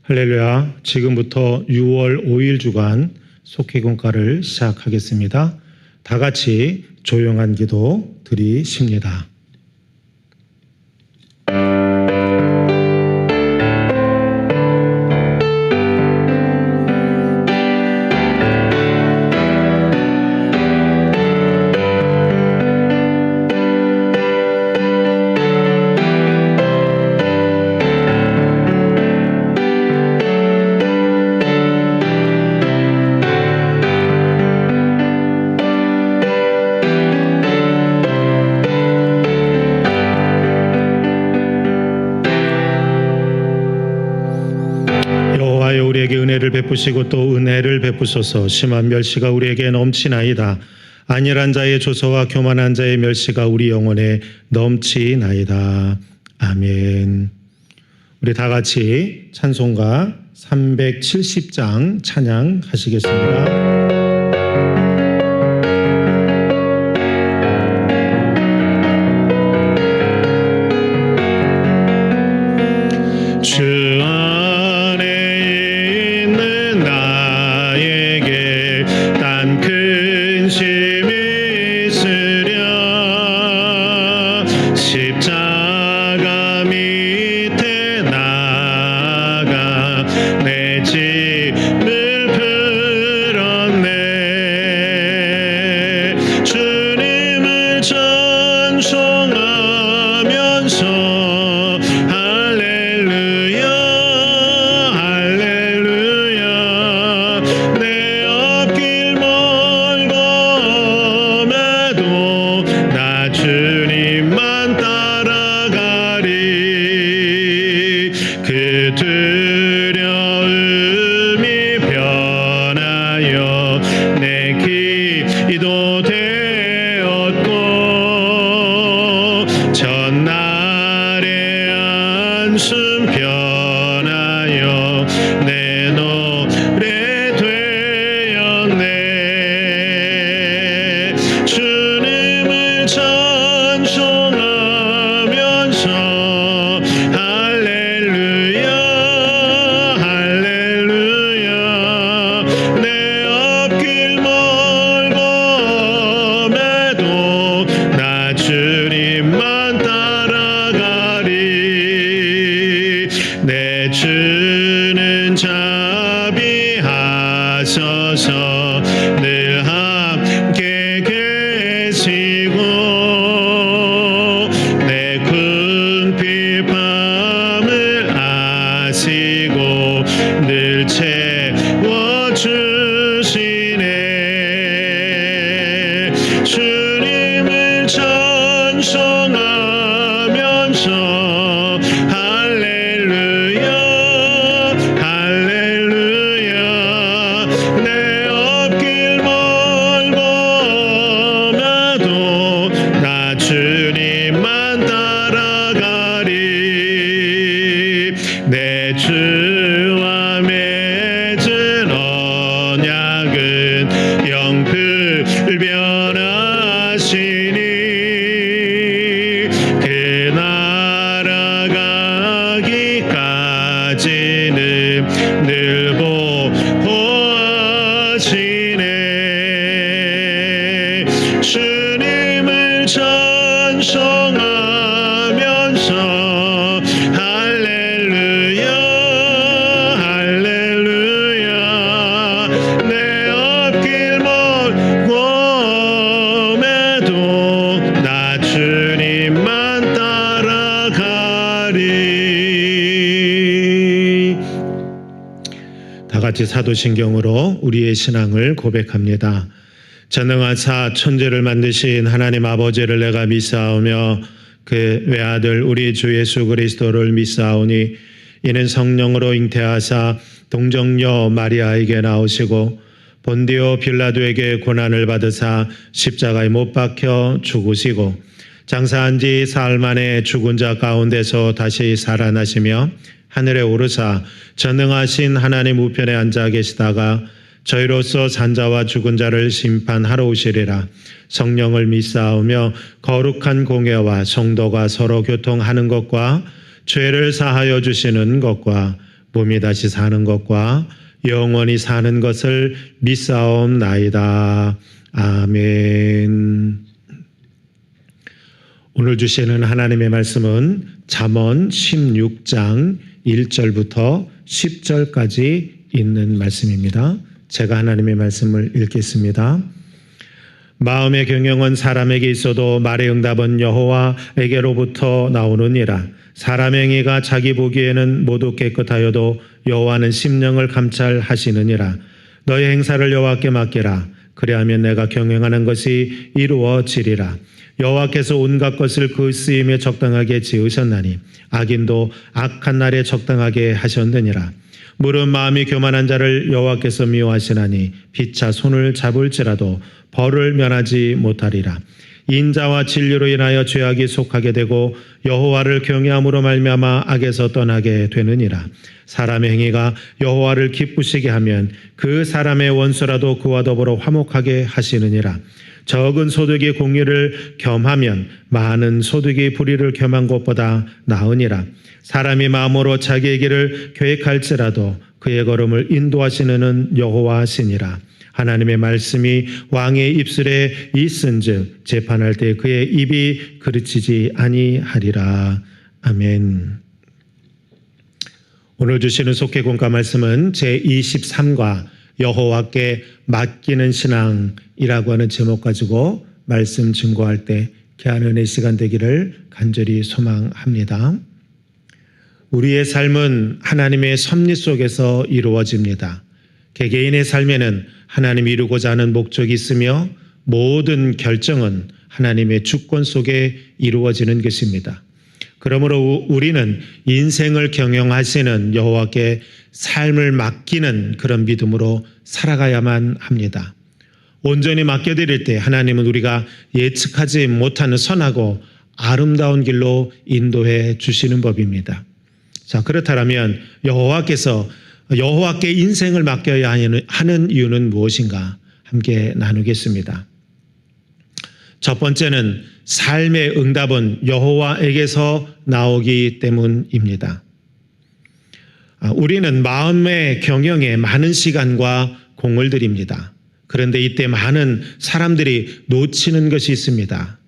할렐루야. 지금부터 6월 5일 주간 속회공과를 시작하겠습니다. 다 같이 조용한 기도 드리십니다. 베푸시고 또 은혜를 베푸소서. 심한 멸시가 우리에게 넘치나이다. 안일한 자의 조소와 교만한 자의 멸시가 우리 영혼에 넘치나이다. 아멘. 우리 다 같이 찬송가 370장 찬양하시겠습니다. 사도신경으로 우리의 신앙을 고백합니다. 전능하사 천지를 만드신 하나님 아버지를 내가 믿사오며 그 외아들 우리 주 예수 그리스도를 믿사오니 이는 성령으로 잉태하사 동정녀 마리아에게 나오시고 본디오 빌라도에게 고난을 받으사 십자가에 못 박혀 죽으시고 장사한 지 사흘 만에 죽은 자 가운데서 다시 살아나시며 하늘에 오르사 전능하신 하나님 우편에 앉아 계시다가 저희로서 산자와 죽은 자를 심판하러 오시리라. 성령을 믿사오며 거룩한 공예와 성도가 서로 교통하는 것과 죄를 사하여 주시는 것과 몸이 다시 사는 것과 영원히 사는 것을 믿사옵나이다. 아멘. 오늘 주시는 하나님의 말씀은 잠언 16장 1절부터 10절까지 있는 말씀입니다. 제가 하나님의 말씀을 읽겠습니다. 마음의 경영은 사람에게 있어도 말의 응답은 여호와에게로부터 나오느니라. 사람의 행위가 자기 보기에는 모두 깨끗하여도 여호와는 심령을 감찰하시느니라. 너의 행사를 여호와께 맡기라. 그리하면 내가 경영하는 것이 이루어지리라. 여호와께서 온갖 것을 그 쓰임에 적당하게 지으셨나니 악인도 악한 날에 적당하게 하셨느니라. 물은 마음이 교만한 자를 여호와께서 미워하시나니 피차 손을 잡을지라도 벌을 면하지 못하리라. 인자와 진리로 인하여 죄악이 속하게 되고 여호와를 경외함으로 말미암아 악에서 떠나게 되느니라. 사람의 행위가 여호와를 기쁘시게 하면 그 사람의 원수라도 그와 더불어 화목하게 하시느니라. 적은 소득이 공의를 겸하면 많은 소득이 불의를 겸한 것보다 나으니라. 사람이 마음으로 자기의 길을 계획할지라도 그의 걸음을 인도하시는 여호와시니라. 하나님의 말씀이 왕의 입술에 있은즉 재판할 때 그의 입이 그르치지 아니하리라. 아멘. 오늘 주시는 속회 공과 말씀은 제23과 여호와께 맡기는 신앙이라고 하는 제목 가지고 말씀 증거할 때 귀한 은혜 시간 되기를 간절히 소망합니다. 우리의 삶은 하나님의 섭리 속에서 이루어집니다. 개개인의 삶에는 하나님이 이루고자 하는 목적이 있으며 모든 결정은 하나님의 주권 속에 이루어지는 것입니다. 그러므로 우리는 인생을 경영하시는 여호와께 삶을 맡기는 그런 믿음으로 살아가야만 합니다. 온전히 맡겨드릴 때 하나님은 우리가 예측하지 못하는 선하고 아름다운 길로 인도해 주시는 법입니다. 자, 그렇다면 여호와께 인생을 맡겨야 하는 이유는 무엇인가 함께 나누겠습니다. 첫 번째는 삶의 응답은 여호와에게서 나오기 때문입니다. 우리는 마음의 경영에 많은 시간과 공을 들입니다. 그런데 이때 많은 사람들이 놓치는 것이 있습니다.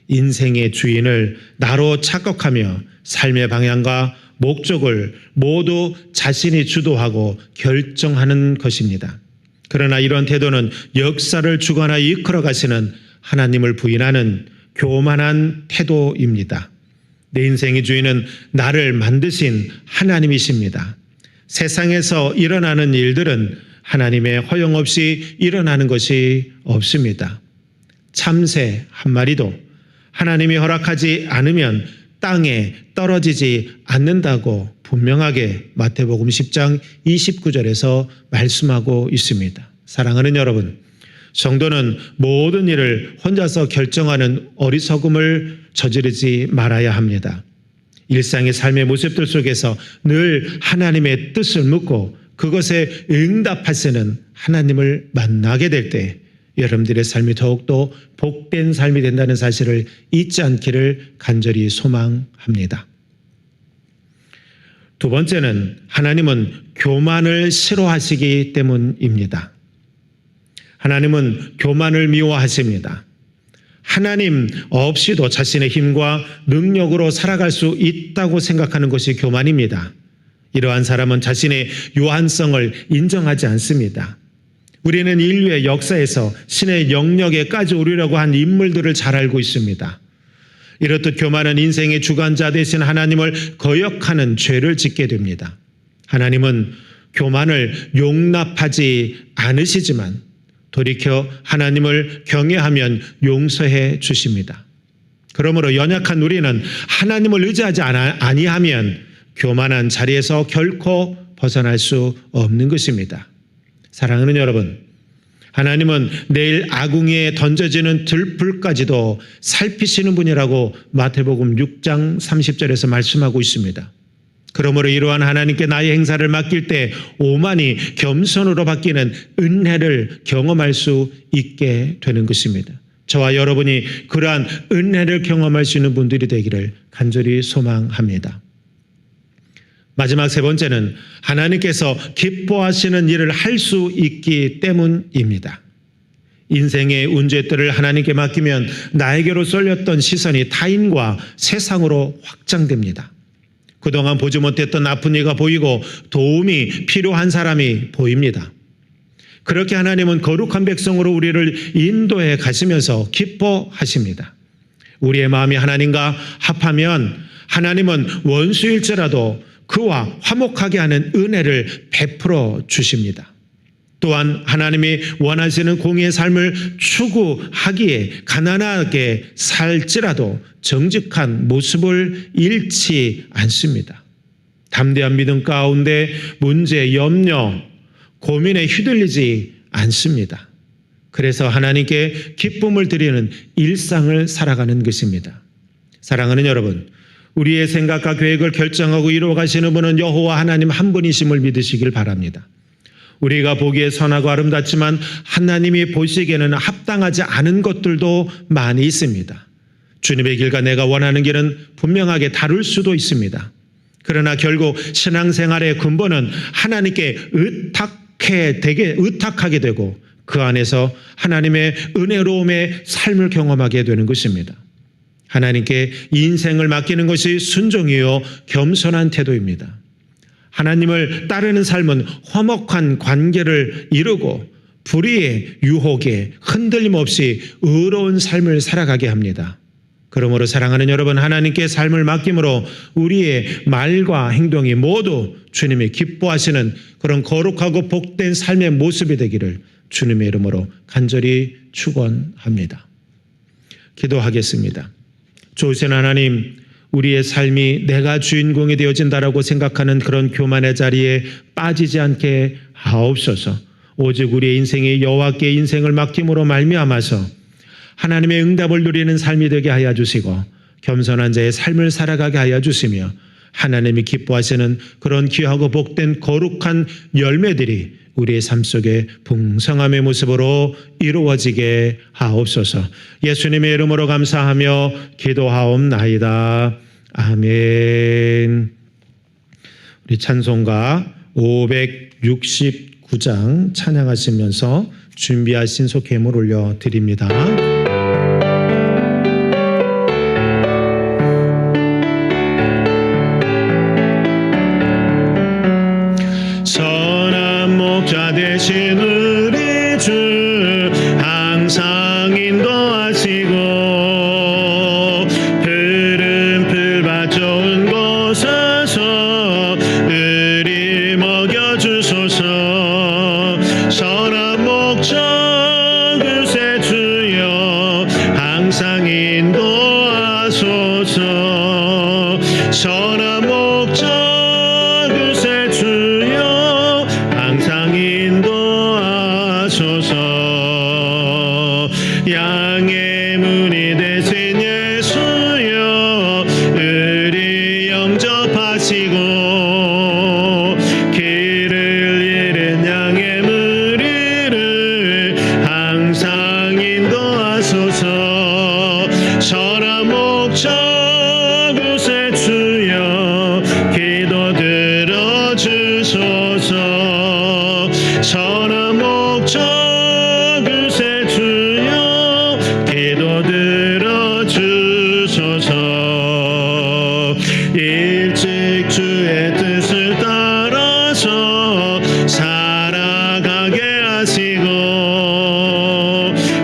인생의 주인을 나로 착각하며 삶의 방향과 목적을 모두 자신이 주도하고 결정하는 것입니다. 그러나 이런 태도는 역사를 주관하여 이끌어 가시는 하나님을 부인하는 교만한 태도입니다. 내 인생의 주인은 나를 만드신 하나님이십니다. 세상에서 일어나는 일들은 하나님의 허용 없이 일어나는 것이 없습니다. 참새 한 마리도 하나님이 허락하지 않으면 땅에 떨어지지 않는다고 분명하게 마태복음 10장 29절에서 말씀하고 있습니다. 사랑하는 여러분, 성도는 모든 일을 혼자서 결정하는 어리석음을 저지르지 말아야 합니다. 일상의 삶의 모습들 속에서 늘 하나님의 뜻을 묻고 그것에 응답하시는 하나님을 만나게 될 때 여러분들의 삶이 더욱더 복된 삶이 된다는 사실을 잊지 않기를 간절히 소망합니다. 두 번째는 하나님은 교만을 싫어하시기 때문입니다. 하나님은 교만을 미워하십니다. 하나님 없이도 자신의 힘과 능력으로 살아갈 수 있다고 생각하는 것이 교만입니다. 이러한 사람은 자신의 유한성을 인정하지 않습니다. 우리는 인류의 역사에서 신의 영역에까지 오르려고 한 인물들을 잘 알고 있습니다. 이렇듯 교만은 인생의 주관자 되신 하나님을 거역하는 죄를 짓게 됩니다. 하나님은 교만을 용납하지 않으시지만 돌이켜 하나님을 경외하면 용서해 주십니다. 그러므로 연약한 우리는 하나님을 의지하지 아니하면 교만한 자리에서 결코 벗어날 수 없는 것입니다. 사랑하는 여러분, 하나님은 내일 아궁이에 던져지는 들불까지도 살피시는 분이라고 마태복음 6장 30절에서 말씀하고 있습니다. 그러므로 이러한 하나님께 나의 행사를 맡길 때 오만이 겸손으로 바뀌는 은혜를 경험할 수 있게 되는 것입니다. 저와 여러분이 그러한 은혜를 경험할 수 있는 분들이 되기를 간절히 소망합니다. 마지막 세 번째는 하나님께서 기뻐하시는 일을 할 수 있기 때문입니다. 인생의 운죄들을 하나님께 맡기면 나에게로 쏠렸던 시선이 타인과 세상으로 확장됩니다. 그동안 보지 못했던 아픈 이가 보이고 도움이 필요한 사람이 보입니다. 그렇게 하나님은 거룩한 백성으로 우리를 인도해 가시면서 기뻐하십니다. 우리의 마음이 하나님과 합하면 하나님은 원수일지라도 그와 화목하게 하는 은혜를 베풀어 주십니다. 또한 하나님이 원하시는 공의의 삶을 추구하기에 가난하게 살지라도 정직한 모습을 잃지 않습니다. 담대한 믿음 가운데 문제, 염려, 고민에 휘둘리지 않습니다. 그래서 하나님께 기쁨을 드리는 일상을 살아가는 것입니다. 사랑하는 여러분, 우리의 생각과 계획을 결정하고 이루어 가시는 분은 여호와 하나님 한 분이심을 믿으시길 바랍니다. 우리가 보기에 선하고 아름답지만 하나님이 보시기에는 합당하지 않은 것들도 많이 있습니다. 주님의 길과 내가 원하는 길은 분명하게 다를 수도 있습니다. 그러나 결국 신앙생활의 근본은 하나님께 의탁하게 되고 그 안에서 하나님의 은혜로움의 삶을 경험하게 되는 것입니다. 하나님께 인생을 맡기는 것이 순종이요 겸손한 태도입니다. 하나님을 따르는 삶은 화목한 관계를 이루고 불의의 유혹에 흔들림 없이 의로운 삶을 살아가게 합니다. 그러므로 사랑하는 여러분, 하나님께 삶을 맡김으로 우리의 말과 행동이 모두 주님이 기뻐하시는 그런 거룩하고 복된 삶의 모습이 되기를 주님의 이름으로 간절히 축원합니다. 기도하겠습니다. 좋으신 하나님, 우리의 삶이 내가 주인공이 되어진다라고 생각하는 그런 교만의 자리에 빠지지 않게 하옵소서. 오직 우리의 인생이 여호와께 인생을 맡김으로 말미암아서 하나님의 응답을 누리는 삶이 되게 하여 주시고 겸손한 자의 삶을 살아가게 하여 주시며 하나님이 기뻐하시는 그런 귀하고 복된 거룩한 열매들이 우리의 삶 속에 풍성함의 모습으로 이루어지게 하옵소서. 예수님의 이름으로 감사하며 기도하옵나이다. 아멘. 우리 찬송가 569장 찬양하시면서 준비하신 속죄물 올려드립니다. 선한 목자 되신 우리 주 항상 인도하시고 푸른 풀밭 좋은 곳에서 우리 먹여주소서. 선한 목자 그새 주여 항상 인도하소서. 선한 목자 양의 문이 되신 예수여 우리 영접하시고 길을 잃은 양의 무리를 항상 인도하소서. 선한 목자 그새 주여 기도 들어주소서. 선한 목자 일찍 주의 뜻을 따라서 살아가게 하시고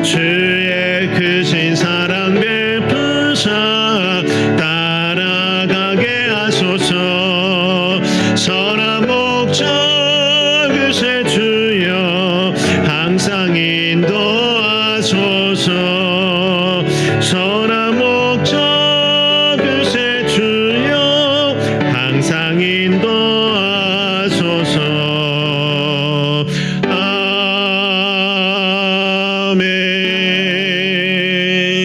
주의 크신 사랑 베푸사 따라가게 하소서. 선한 목자 그새 주여 항상 인도하소서. 선한 목자 항상 인도하소서.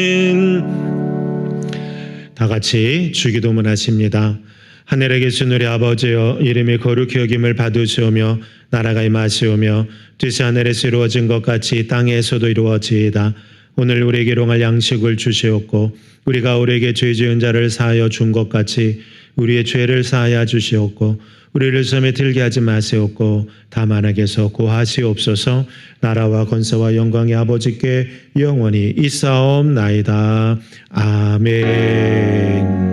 아멘. 다 같이 주기도문 하십니다. 하늘에 계신 우리 아버지여, 이름이 거룩히 여김을 받으시오며 나라가 임하시오며 뜻이 하늘에서 이루어진 것 같이 땅에서도 이루어지이다. 오늘 우리에게 일용할 양식을 주시옵고 우리가 우리에게 죄 지은 자를 사하여 준 것 같이 우리의 죄를 사하여 주시옵고 우리를 시험에 들게 하지 마시옵고 다만 악에서 구하시옵소서. 나라와 권세와 영광의 아버지께 영원히 있사옵나이다. 아멘.